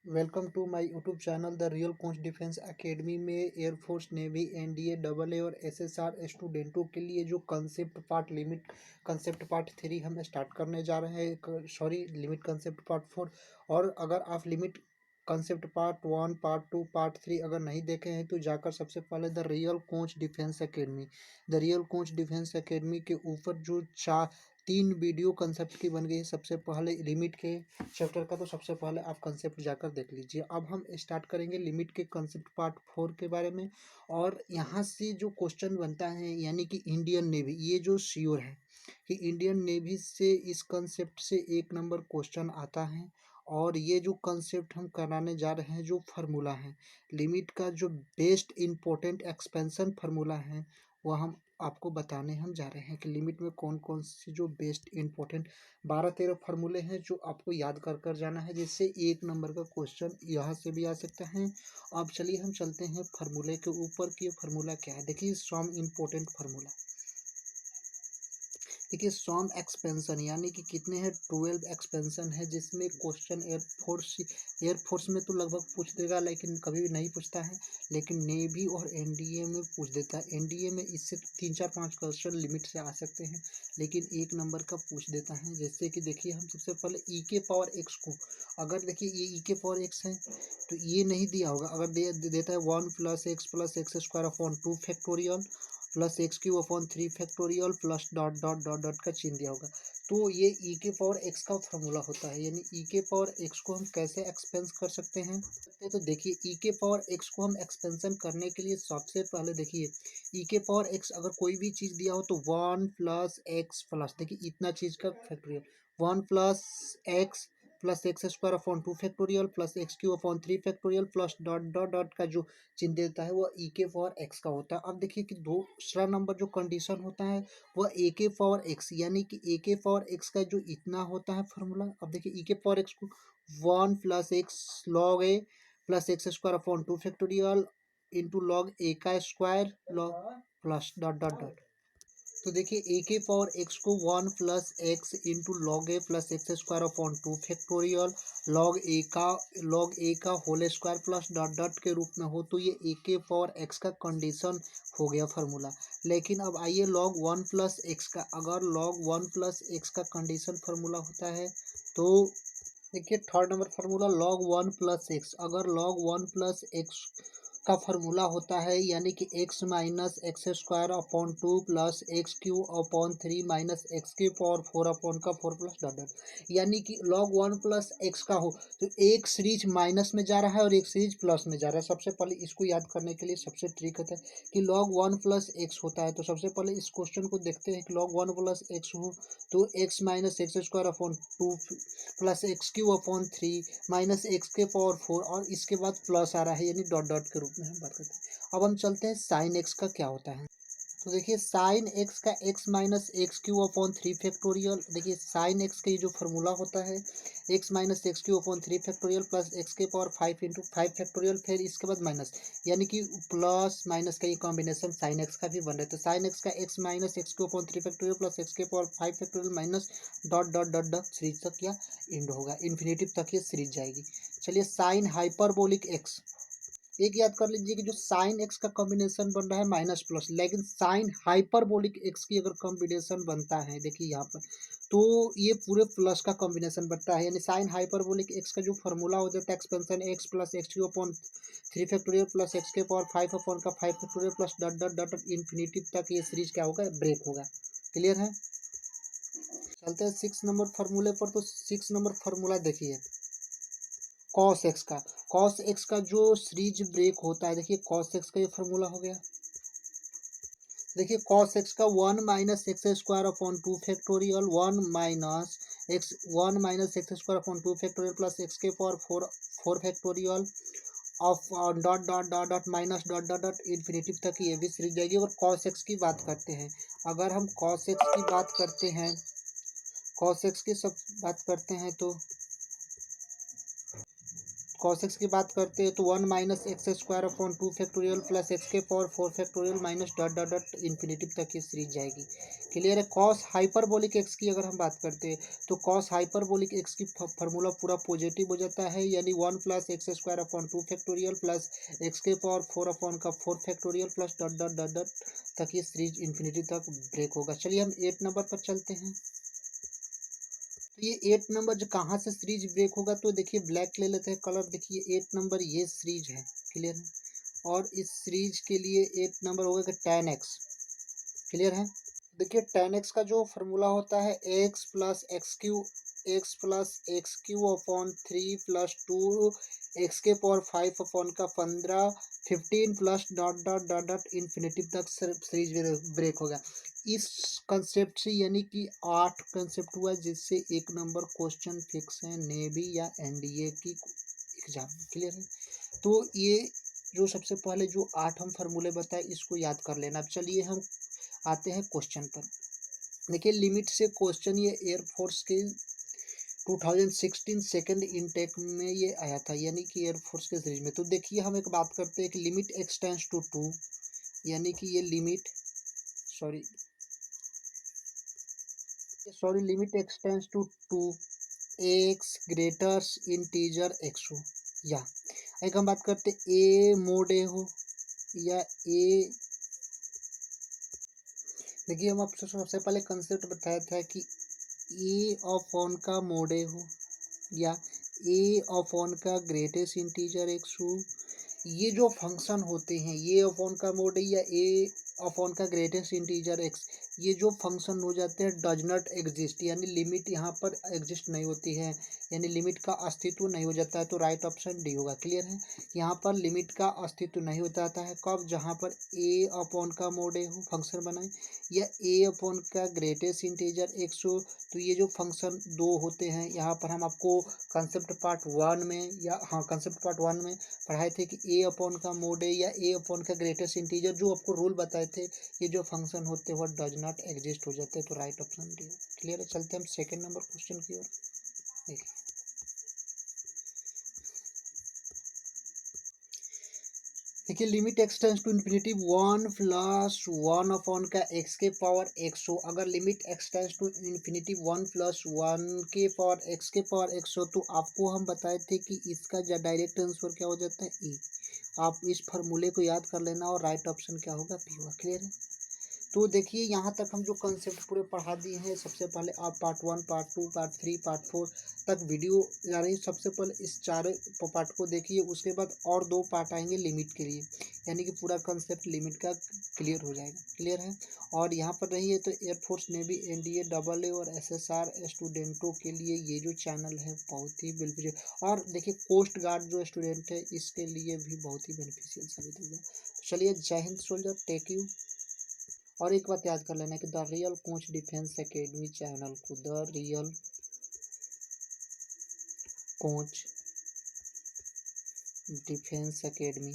Welcome to my YouTube channel the real coach defence academy में air force navy NDA double A और SSR स्टूडेंटों के लिए जो concept part limit concept part 3 हम स्टार्ट करने जा रहे हैं। Sorry, limit concept part 4। और अगर आप limit concept part 1 part 2 part 3 अगर नहीं देखे हैं तो जाकर सबसे पहले the real coach defence academy के ऊपर जो चार 3 वीडियो कंसेप्ट की बन गई है। सबसे पहले लिमिट के चैप्टर का तो सबसे पहले आप कंसेप्ट जाकर देख लीजिए। अब हम स्टार्ट करेंगे लिमिट के कंसेप्ट पार्ट 4 के बारे में। और यहाँ से जो क्वेश्चन बनता है यानी कि इंडियन नेवी, ये जो श्योर है कि इंडियन नेवी से इस कंसेप्ट से 1 नंबर क्वेश्चन आता है। और ये जो कंसेप्ट हम कराने जा रहे हैं, जो फार्मूला है लिमिट का, जो बेस्ट इम्पोर्टेंट एक्सपेंशन फार्मूला है, वह हम आपको बताने हम जा रहे हैं कि लिमिट में कौन कौन सी जो बेस्ट इम्पोर्टेंट 12-13 फार्मूले हैं जो आपको याद कर कर जाना है, जिससे 1 नंबर का क्वेश्चन यहाँ से भी आ सकता है। अब चलिए हम चलते हैं फार्मूले के ऊपर कि फार्मूला क्या है। देखिए सम इम्पोर्टेंट फार्मूला, देखिए सम एक्सपेंशन यानी कि कितने हैं 12 एक्सपेंशन है, जिसमें क्वेश्चन एयरफोर्स में तो लगभग पूछ देगा लेकिन कभी भी नहीं पूछता है, लेकिन नेवी और एनडीए में पूछ देता है। एनडीए में इससे 3-4-5 क्वेश्चन लिमिट से आ सकते हैं, लेकिन 1 नंबर का पूछ देता है। जैसे कि देखिए हम सबसे पहले ई के पावर एक्स को, अगर देखिए ये ई के पावर एक्स है तो ये नहीं दिया होगा। अगर देता है 1 + x + x² 2 factorial plus x³ 3 factorial plus dot dot dot dot का चिन्ह दिया होगा, तो ये ई के पावर एक्स का फॉर्मूला होता है। यानी ई के पावर एक्स को हम कैसे एक्सपेंस कर सकते हैं, तो देखिए ई के पावर एक्स को हम एक्सपेंशन करने के लिए सबसे पहले देखिए ई के पावर एक्स अगर कोई भी चीज़ दिया हो तो 1 + x प्लस, देखिए इतना चीज़ का factorial 1 + x plus x² 2 factorial plus x³ 3 factorial plus dot dot dot का जो चिन्ह देता है वह ई के पावर एक्स का होता है। अब देखिए कि दूसरा नंबर जो कंडीशन होता है वह ए के पावर एक्स, यानी कि ए के पावर एक्स का जो इतना होता है फार्मूला। अब देखिए ई के पावर एक्स को 1 + x log a plus x² 2 factorial into log A का square log plus dot dot dot. तो देखिए ए के पावर एक्स को 1 + x into log A plus x² 2 factorial log A का whole square plus dot dot के रूप में हो, तो ये ए के पावर एक्स का कंडीशन हो गया फार्मूला। लेकिन अब आइए लॉग 1 + x का, अगर लॉग 1 + x का कंडीशन फार्मूला होता है तो देखिए third number formula log 1 + x, अगर लॉग 1 + x का फार्मूला होता है यानी कि x - x² 2 plus x³ 3 - x⁴/4 plus dot dot, यानी कि log 1 + x का हो तो एक सीरीज माइनस में जा रहा है और एक सीरीज प्लस में जा रहा है। सबसे पहले इसको याद करने के लिए सबसे ट्रिक होता है कि log 1 + x होता है, तो सबसे पहले इस क्वेश्चन को देखते हैं कि log 1 + x हो तो x - x² 2 plus x³ 3 - x⁴ और इसके बाद प्लस आ रहा है यानी डॉट डॉट के रूप में हम बात करते हैं। अब हम चलते हैं साइन एक्स का क्या होता है। तो देखिए साइन एक्स का x - x³ 3 फैक्टोरियल, देखिए साइन एक्स का ये जो फार्मूला होता है x - x³ 3 factorial plus x⁴ into 5 factorial, फिर इसके बाद माइनस, यानी कि प्लस माइनस का ये कॉम्बिनेशन साइन एक्स का भी बन रहा है। तो साइन एक्स का x - x³ 3 factorial plus x⁴ 5 factorial minus dot dot dot dot series तक या इंड होगा, इन्फिनेटिव तक ये सीरीज जाएगी। चलिए साइन हाइपरबोलिक एक्स, एक याद कर लीजिए कि जो साइन एक्स का कॉम्बिनेशन बन रहा है माइनस प्लस, लेकिन साइन हाइपरबोलिक एक्स की अगर कॉम्बिनेशन बनता है देखिए यहाँ पर तो ये पूरे प्लस का कॉम्बिनेशन बनता है। यानी साइन हाइपरबोलिक एक्स का जो फार्मूला हो जाता है expansion x plus x³ 3 factorial plus x⁴ 5 factorial plus dot dot dot infinitive तक ये सीरीज क्या होगा, ब्रेक होगा। क्लियर है। चलते हैं 6 नंबर फार्मूले पर। तो 6 नंबर फार्मूला देखिए कॉस एक्स का, कॉस एक्स का जो सीरीज ब्रेक होता है, देखिए कॉस एक्स का ये फार्मूला हो गया। देखिए कॉस एक्स का 1 - x² 2 factorial 1 - x² 2 factorial plus x⁴ 4 factorial of dot dot dot dot minus dot dot dot infinitive तक ये भी सीरीज जाएगी। और कॉस एक्स की बात करते हैं, अगर हम कॉस एक्स की बात करते हैं, कॉस एक्स की सब बात करते हैं तो कॉस एक्स की बात करते हैं तो 1 - x² 2 factorial plus x⁴ 4 factorial minus dot dot dot infinitive तक ये सीरीज जाएगी। क्लियर है। कॉस हाइपरबोलिक एक्स की अगर हम बात करते हैं तो कॉस हाइपरबोलिक एक्स की फार्मूला पूरा पॉजिटिव हो जाता है, यानी 1+x² upon 2 factorial plus X के power 4 upon 4 factorial plus dot dot dot dot तक ये सीरीज इन्फिनिटी तक ब्रेक होगा। चलिए हम 8 नंबर पर चलते हैं। तो ये 8 नंबर जो कहाँ से सीरीज ब्रेक होगा, तो देखिए ब्लैक ले लेते हैं कलर। देखिए 8 नंबर ये सीरीज है, क्लियर है। और इस सीरीज के लिए 8 नंबर होगा कि tan x, क्लियर है। देखिए tan x का जो फार्मूला होता है x+x³ अपॉन 3 प्लस 2 एक्स के पावर 5 अपॉन का 15 15 plus dot dot dot dot infinity तक सीरीज ब्रेक होगा। इस कंसेप्ट से यानी कि 8 कंसेप्ट हुआ जिससे एक नंबर क्वेश्चन फिक्स है नेवी या एनडीए की एग्जाम में, क्लियर है। तो ये जो सबसे पहले जो 8 हम फार्मूले बताए इसको याद कर लेना। अब चलिए हम आते हैं क्वेश्चन पर। देखिए लिमिट से क्वेश्चन ये एयरफोर्स के 2016 सेकंड इनटेक में ये आया था, यानी कि एयरफोर्स के सीरीज में। तो देखिए हम एक बात करते हैं कि लिमिट x टेंड्स टू 2, यानी कि ये limit limit x tends to 2 x greater integer x हो, या एक हम बात करते ए मोड ए हो या ए। देखिए हम आपसे सबसे पहले कंसेप्ट बताया था कि ए अपॉन का मोड ए हो या ए अपॉन का ग्रेटेस्ट इंटीजर एक्स हो। ये जो फंक्शन होते हैं ये अपॉन का मोड या ए अपॉन का ग्रेटेस्ट इंटीजर एक्स, ये जो फंक्शन हो जाते हैं डज नॉट एग्जिस्ट, यानी लिमिट यहाँ पर एग्जिस्ट नहीं होती है, यानी लिमिट का अस्तित्व नहीं हो जाता है। तो राइट ऑप्शन डी होगा, क्लियर है। यहाँ पर लिमिट का अस्तित्व नहीं हो जाता है कब, जहाँ पर ए अपॉन का मोड ए हो फंक्शन बनाए या ए अपॉन का ग्रेटेस्ट इंटीजर एक्स हो। तो ये जो फंक्शन दो होते हैं यहाँ पर हम आपको कंसेप्ट पार्ट 1 में कंसेप्ट पार्ट 1 में पढ़ाए थे कि ए अपॉन का मोड ए या ए अपॉन का ग्रेटेस्ट इंटीजर जो आपको रूल बताए थे, ये जो फंक्शन होते हैं वो डज नॉट एग्जिस्ट हो जाते हैं। तो राइट ऑप्शन डी, क्लियर है। चलते हैं हम सेकंड नंबर क्वेश्चन की ओर। देखिए देखिए limit x tends to infinity 1+1 upon का एक्स के पावर एक्स हो। अगर limit x tends to infinity 1+1 के पावर एक्स हो तो आपको हम बताए थे कि इसका डायरेक्ट आंसर क्या हो जाता है ई। आप इस फार्मूले को याद कर लेना और राइट ऑप्शन क्या होगा पी होगा, क्लियर है। तो देखिए यहाँ तक हम जो कंसेप्ट पूरे पढ़ा दिए हैं। सबसे पहले आप पार्ट 1 पार्ट 2 पार्ट 3 पार्ट 4 तक वीडियो जा रही है। सबसे पहले इस चारों पार्ट को देखिए, उसके बाद और 2 पार्ट आएंगे लिमिट के लिए, यानी कि पूरा कंसेप्ट लिमिट का क्लियर हो जाएगा, क्लियर है। और यहाँ पर रही है तो एयरफोर्स नेवी एनडीए AA और एसएसआर स्टूडेंटों के लिए ये जो चैनल है बहुत ही बेनिफिशियल, और देखिए कोस्ट गार्ड जो स्टूडेंट है इसके लिए भी बहुत ही बेनिफिशियल साबित होगा। चलिए जय हिंद सोल्जर, टेक यू। और एक बात याद कर लेना कि the real coach defence academy channel को, the real coach defence academy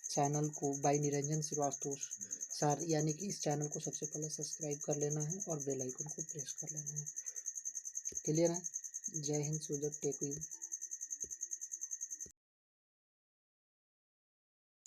channel को बाय निरंजन श्रीवास्तव सर, यानी कि इस चैनल को सबसे पहले सब्सक्राइब कर लेना है और बेल आइकन को प्रेस कर लेना है, क्लियर है। जय हिंद सोल्जर, टेक यू।